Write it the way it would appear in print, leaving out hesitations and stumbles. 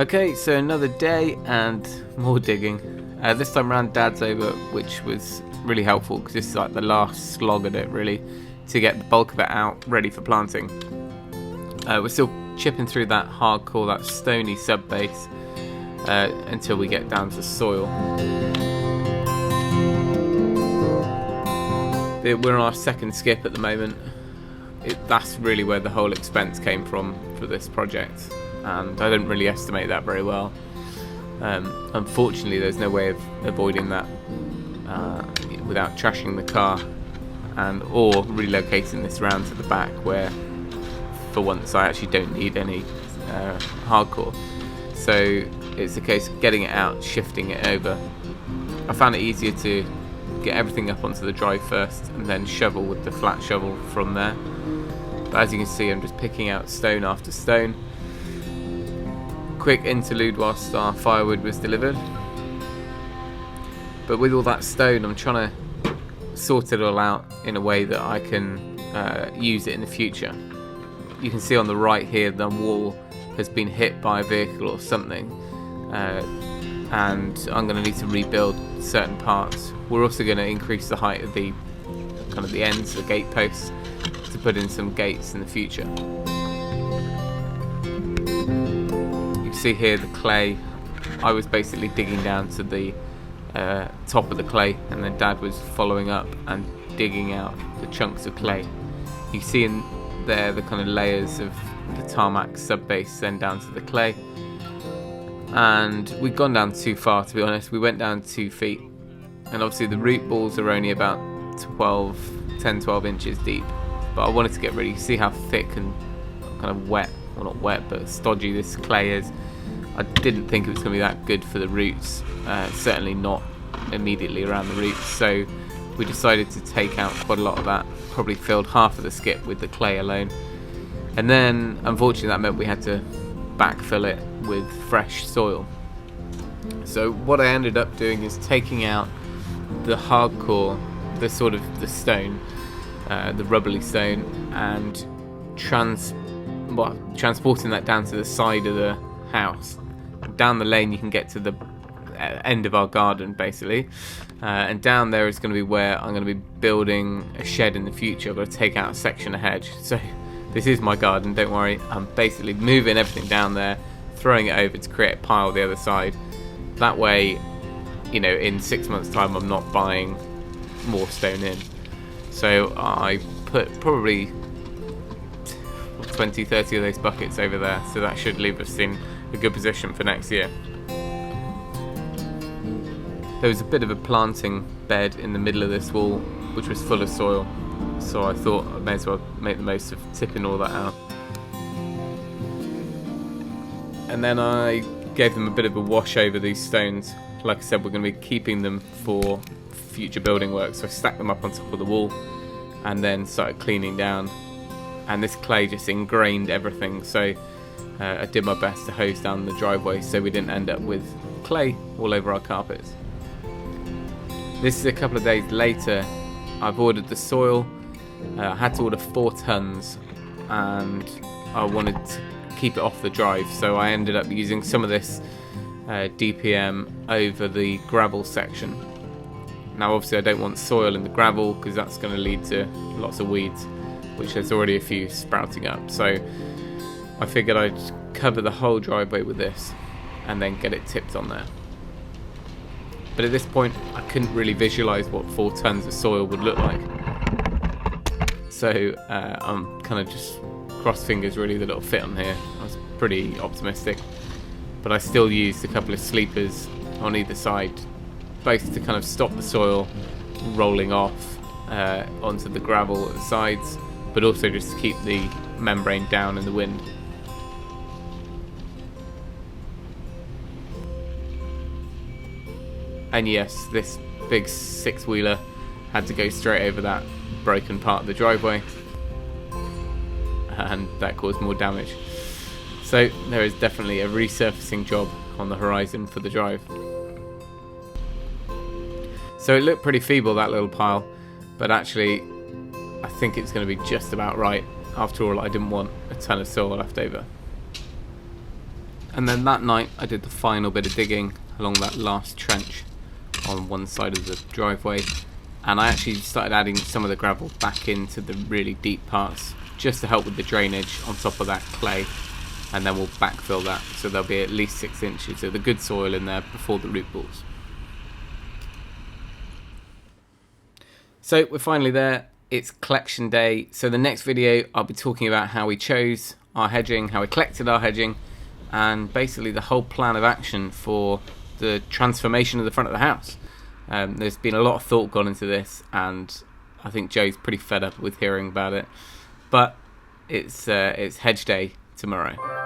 Okay, so another day and more digging. This time around Dad's over, which was really helpful because this is like the last slog at it really, to get the bulk of it out ready for planting. We're still chipping through that hardcore, that stony sub-base until we get down to soil. We're on our second skip at the moment. That's really where the whole expense came from for this project, and I didn't really estimate that very well. Unfortunately, there's no way of avoiding that without trashing the car or relocating this round to the back, where for once I actually don't need any hardcore. So it's a case of getting it out, shifting it over. I found it easier to get everything up onto the drive first and then shovel with the flat shovel from there. But as you can see, I'm just picking out stone after stone. Quick interlude whilst our firewood was delivered. But with all that stone, I'm trying to sort it all out in a way that I can use it in the future. You can see on the right here, the wall has been hit by a vehicle or something, and I'm going to need to rebuild certain parts. We're also going to increase the height of the ends, the gate posts, to put in some gates in the future. You can see here the clay. I was basically digging down to the top of the clay, and then Dad was following up and digging out the chunks of clay. You can see in there the kind of layers of the tarmac sub-base, then down to the clay. And we'd gone down too far, to be honest. We went down 2 feet, and obviously the root balls are only about 10-12 inches deep, but I wanted to get ready. You see how thick and kind of wet, well, not wet, but stodgy this clay is. I didn't think it was going to be that good for the roots, certainly not immediately around the roots, so we decided to take out quite a lot of that. Probably filled half of the skip with the clay alone, and then unfortunately that meant we had to backfill it with fresh soil. So what I ended up doing is taking out the hardcore, the stone, the rubbly stone, and transporting that down to the side of the house. Down the lane you can get to the end of our garden basically, and down there is going to be where I'm going to be building a shed in the future. I've got to take out a section of hedge, so this is my garden, don't worry. I'm basically moving everything down there, throwing it over to create a pile the other side. That way, in 6 months time I'm not buying more stone in. So I put probably 20-30 of those buckets over there, so that should leave us in a good position for next year. There was a bit of a planting bed in the middle of this wall which was full of soil, so I thought I may as well make the most of tipping all that out. And then I gave them a bit of a wash over these stones. Like I said, we're going to be keeping them for future building work, so I stacked them up on top of the wall and then started cleaning down, and this clay just ingrained everything, so I did my best to hose down the driveway so we didn't end up with clay all over our carpets. This is a couple of days later. I've ordered the soil. I had to order 4 tons, and I wanted to keep it off the drive, so I ended up using some of this DPM over the gravel section. Now obviously I don't want soil in the gravel because that's going to lead to lots of weeds, which there's already a few sprouting up, so I figured I'd cover the whole driveway with this and then get it tipped on there. But at this point I couldn't really visualise what 4 tons of soil would look like, so I'm kind of just cross fingers really that it'll fit on here. I was pretty optimistic, but I still used a couple of sleepers on either side, both to kind of stop the soil rolling off onto the gravel at the sides, but also just to keep the membrane down in the wind. And yes, this big 6-wheeler had to go straight over that broken part of the driveway, and that caused more damage. So there is definitely a resurfacing job on the horizon for the drive. So it looked pretty feeble, that little pile, but actually I think it's going to be just about right. After all, I didn't want a ton of soil left over. And then that night I did the final bit of digging along that last trench on one side of the driveway, and I actually started adding some of the gravel back into the really deep parts just to help with the drainage on top of that clay, and then we'll backfill that so there'll be at least 6 inches of the good soil in there before the root balls. So we're finally there. It's collection day, so the next video I'll be talking about how we chose our hedging, how we collected our hedging, and basically the whole plan of action for the transformation of the front of the house. There's been a lot of thought gone into this, and I think Joe's pretty fed up with hearing about it, but it's hedge day tomorrow.